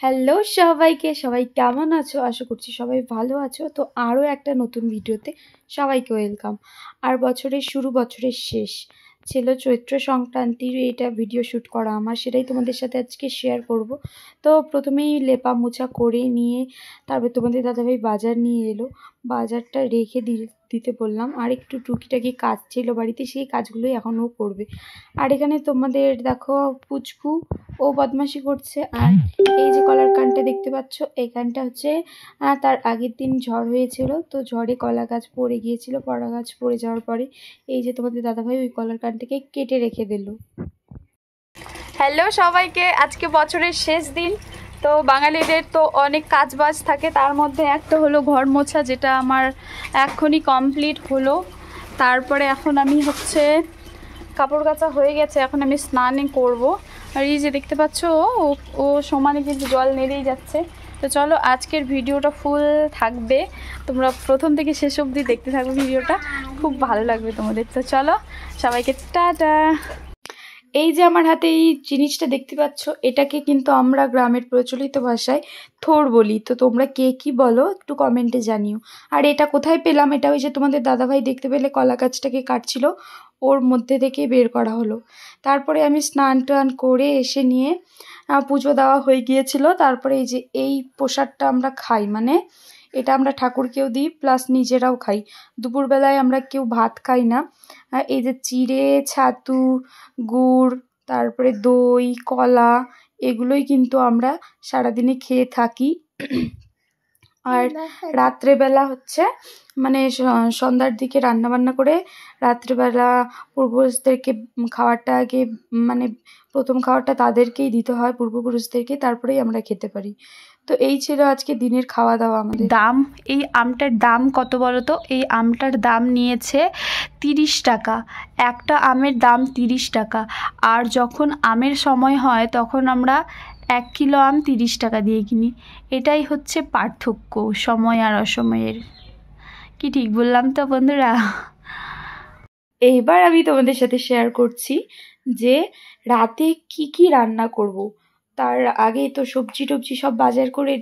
Hello সবাইকে, সবাই কেমন আছো? আশা করছি সবাই ভালো আছো। তো আরও একটা নতুন ভিডিওতে সবাইকে ওয়েলকাম। আর বছরের শুরু, বছরের শেষ ছিল চৈত্র সংক্রান্তির এটা ভিডিও শ্যুট করা আমার, সেটাই তোমাদের সাথে আজকে শেয়ার করব। তো প্রথমেই লেপা মোছা করে নিয়ে তারপর তোমাদের দাদাভাই বাজার নিয়ে এলো, বাজারটা রেখে দিতে বললাম। আর একটু টুকিটাকি কাজ ছিল বাড়িতে, সেই কাজগুলোই এখনও করবে। আর এখানে তোমাদের দেখো পুচকু ও বদমাশি করছে। আর এই যে কলার কানটা দেখতে পাচ্ছ, এই কানটা হচ্ছে তার আগের দিন ঝড় হয়েছিল, তো ঝড়ে কলা গাছ পড়ে গিয়েছিল। কলা গাছ পড়ে যাওয়ার পরে এই যে তোমাদের দাদাভাই ওই কলার কানটাকে কেটে রেখে দিল। হ্যালো সবাইকে, আজকে বছরের শেষ দিন। তো বাঙালিদের তো অনেক কাজ বাজ থাকে, তার মধ্যে একটা হলো ঘর মোছা, যেটা আমার এখনই কমপ্লিট হলো। তারপরে এখন আমি হচ্ছে কাপড় কাচা হয়ে গেছে, এখন আমি স্নানে করব। আর এই যে দেখতে পাচ্ছ ও সমানে কিন্তু জল নেড়েই যাচ্ছে। তো চলো আজকের ভিডিওটা ফুল থাকবে, তোমরা প্রথম থেকে শেষ অবধি দেখতে থাকবে, ভিডিওটা খুব ভালো লাগবে তোমাদের। তো চলো সবাইকে টাটা। এই যে আমার হাতে এই জিনিসটা দেখতে পাচ্ছ, এটাকে কিন্তু আমরা গ্রামের প্রচলিত ভাষায় থোড় বলি। তো তোমরা কে কি বলো একটু কমেন্টে জানিও। আর এটা কোথায় পেলাম, এটা ওই যে তোমাদের দাদাভাই দেখতে পেলে কলা গাছটাকে কাটছিল, ওর মধ্যে থেকে বের করা হলো। তারপরে আমি স্নান টান করে এসে নিয়ে পুজো দেওয়া হয়ে গিয়েছিল। তারপরে এই যে এই প্রসাদটা আমরা খাই, মানে এটা আমরা ঠাকুরকেও দিই প্লাস নিজেরাও খাই। দুপুরবেলায় আমরা কেউ ভাত খাই না। এই যে চিড়ে, ছাতু, গুড়, তারপরে দই, কলা, এগুলোই কিন্তু আমরা সারাদিনে খেয়ে থাকি। আর রাত্রেবেলা হচ্ছে মানে সন্ধ্যার দিকে রান্নাবান্না করে রাত্রেবেলা পূর্বপুরুষদেরকে খাওয়ারটা আগে, মানে প্রথম খাওয়ারটা তাদেরকেই দিতে হয়, পূর্বপুরুষদেরকে, তারপরেই আমরা খেতে পারি। তো এই ছিল আজকে দিনের খাওয়া দাওয়া আমাদের। দাম, এই আমটার দাম কত বলো তো? এই আমটার দাম নিয়েছে 30 টাকা। একটা আমের দাম 30 টাকা। আর যখন আমের সময় হয় তখন আমরা 1 কিলো আম 30 টাকা দিয়ে কিনি। এটাই হচ্ছে পার্থক্য সময় আর অসময়ের। কি ঠিক বললাম তো বন্ধুরা? এইবার আমি তোমাদের সাথে শেয়ার করছি যে রাতে কি কি রান্না করব। তার আগে তো সবজি টবজি সব বাজার করে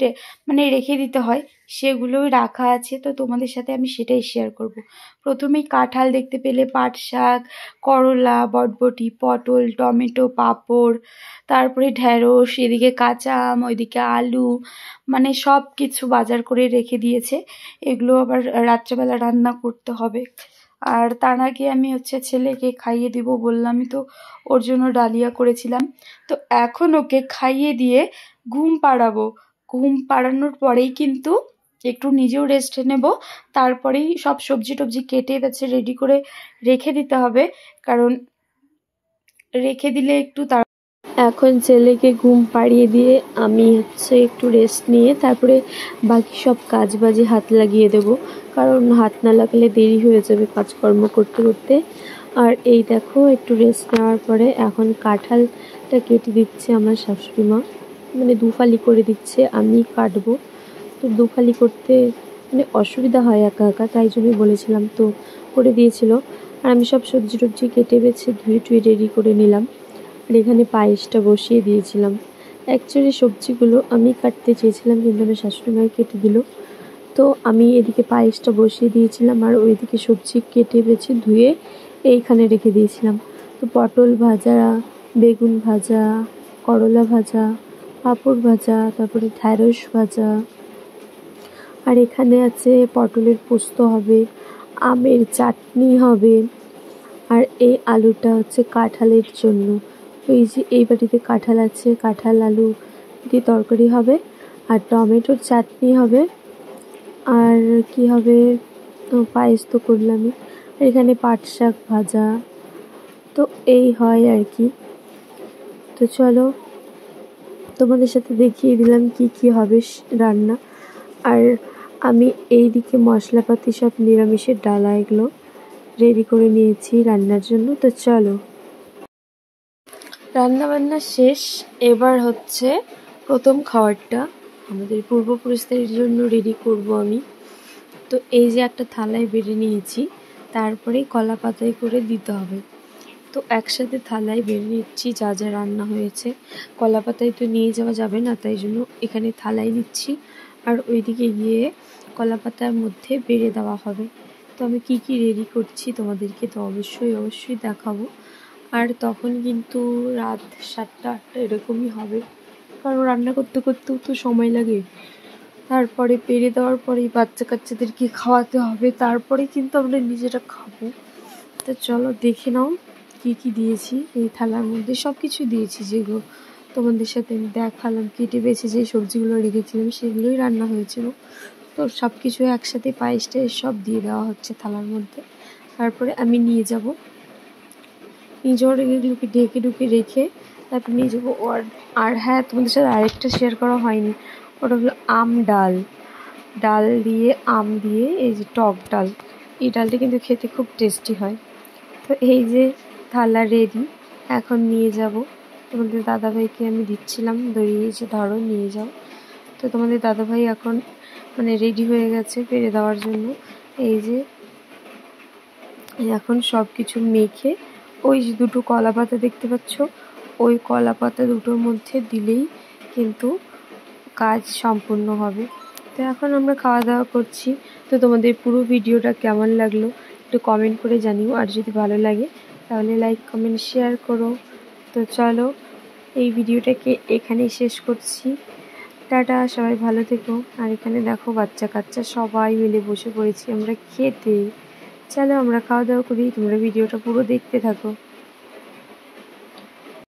মানে রেখে দিতে হয়, সেগুলোই রাখা আছে। তো তোমাদের সাথে আমি সেটাই শেয়ার করব। প্রথমেই কাঁঠাল দেখতে পেলে, পাট শাক, করলা, বটবটি, পটল, টমেটো, পাঁপড়, তারপরে ঢ্যাঁড়স, এদিকে কাঁচা আম, ওইদিকে আলু, মানে সব কিছু বাজার করে রেখে দিয়েছে। এগুলো আবার রাত্রেবেলা রান্না করতে হবে। আর তার আগে আমি হচ্ছে ছেলেকে খাইয়ে দিব, বললামই তো ওর জন্য ডালিয়া করেছিলাম। তো এখন ওকে খাইয়ে দিয়ে ঘুম পাড়াবো। ঘুম পাড়ানোর পরেই কিন্তু একটু নিজেও রেস্ট নেব। তারপরেই সব সবজি টবজি কেটে বেছে রেডি করে রেখে দিতে হবে, কারণ রেখে দিলে একটু এখন ছেলেকে ঘুম পাড়িয়ে দিয়ে আমি হচ্ছে একটু রেস্ট নিয়ে তারপরে বাকি সব কাজ বাজে হাত লাগিয়ে দেব, কারণ হাত না লাগলে দেরি হয়ে যাবে কাজকর্ম করতে করতে। আর এই দেখো একটু রেস্ট নেওয়ার পরে এখন কাঁঠালটা কেটে দিচ্ছে আমার শাশুড়ি মা, মানে দুফালি করে দিচ্ছে, আমি কাটবো। তো দুফালি করতে মানে অসুবিধা হয় একা একা, তাই জন্যই বলেছিলাম, তো করে দিয়েছিল। আর আমি সব সবজি টবজি কেটে বেছে ধুয়ে টুয়ে রেডি করে নিলাম। আর এখানে পায়েসটা বসিয়ে দিয়েছিলাম। অ্যাকচুয়ালি সবজিগুলো আমি কাটতে চেয়েছিলাম, কিন্তু আমার শাশুড়ি মাই কেটে দিল। তো আমি এদিকে পায়েসটা বসিয়ে দিয়েছিলাম আর ওইদিকে সবজি কেটে বেছে ধুয়ে এইখানে রেখে দিয়েছিলাম। তো পটল ভাজা, বেগুন ভাজা, করলা ভাজা, পাঁপড় ভাজা, তারপরে ঢ্যাঁড়স ভাজা, আর এখানে আছে পটলের পোস্ত হবে, আমের চাটনি হবে, আর এই আলুটা হচ্ছে কাঁঠালের জন্য। এই যে এই বাটিতে কাঁঠাল আছে, কাঁঠাল আলু দিয়ে তরকারি হবে, আর টমেটোর চাটনি হবে, আর কি হবে, পায়েস তো করলামই। আর এখানে পাট শাক ভাজা, তো এই হয় আর কি। তো চলো তোমাদের সাথে দেখিয়ে দিলাম কি কি হবে রান্না। আর আমি এই দিকে মশলাপাতি সব নিরামিষের ডালা এগুলো রেডি করে নিয়েছি রান্নার জন্য। তো চলো রান্নাবান্না শেষ, এবার হচ্ছে প্রথম খাবারটা আমাদের পূর্বপুরুষদের জন্য রেডি করব আমি। তো এই যে একটা থালায় বেড়ে নিয়েছি, তারপরে কলা পাতায় করে দিতে হবে। তো একসাথে থালায় বেড়ে নিচ্ছি যা যা রান্না হয়েছে। কলা পাতায় তো নিয়ে যাওয়া যাবে না, তাই জন্য এখানে থালায় নিচ্ছি, আর ওইদিকে গিয়ে কলা পাতার মধ্যে বেড়ে দেওয়া হবে। তো আমি কি কি রেডি করছি তোমাদেরকে তো অবশ্যই দেখাবো। আর তখন কিন্তু রাত 7টা-8টা এরকমই হবে, কারণ রান্না করতে করতেও তো সময় লাগে। তারপরে পেরে দেওয়ার পরেই বাচ্চা কাচ্চাদেরকে খাওয়াতে হবে, তারপরে কিন্তু আমরা নিজেরা খাবো। তো চলো দেখে নাও কী কী দিয়েছি এই থালার মধ্যে। সব কিছু দিয়েছি, যেগুলো তোমাদের সাথে আমি দেখালাম, কেটে বেছে যে সবজিগুলো রেখেছিলাম সেগুলোই রান্না হয়েছিল। তো সব কিছু একসাথে পায়েস টায়েস সব দিয়ে দেওয়া হচ্ছে থালার মধ্যে। তারপরে আমি নিয়ে যাব, এগুলোকে ঢেকে ঢুকে রেখে তারপর নিয়ে যাবো। আর হ্যাঁ, তোমাদের সাথে আরেকটা শেয়ার করা হয়নি, ওটা হলো ডাল দিয়ে আম দিয়ে এই যে টক ডাল, এই ডালটা কিন্তু খেতে খুব টেস্টি হয়। তো এই যে থালা রেডি, এখন নিয়ে যাব। তোমাদের দাদাভাইকে আমি দিচ্ছিলাম, দড়িয়েছে ধরো নিয়ে যাও। তো তোমাদের দাদাভাই এখন মানে রেডি হয়ে গেছে পেরে দেওয়ার জন্য। এই যে এখন সব কিছু মেখে ওই যে দুটো কলা পাতা দেখতে পাচ্ছ, ওই কলা পাতা দুটোর মধ্যে দিলেই কিন্তু কাজ সম্পূর্ণ হবে। তো এখন আমরা খাওয়া দাওয়া করছি। তো তোমাদের পুরো ভিডিওটা কেমন লাগলো একটু কমেন্ট করে জানিও, আর যদি ভালো লাগে তাহলে লাইক কমেন্ট শেয়ার করো। তো চলো এই ভিডিওটাকে এখানেই শেষ করছি। টাটা, সবাই ভালো থেকো। আর এখানে দেখো বাচ্চা কাচ্চা সবাই মিলে বসে পড়েছি আমরা খেতে। চলো আমরা খাওয়া দাওয়া করি, তোমরা ভিডিওটা পুরো দেখতে থাকো।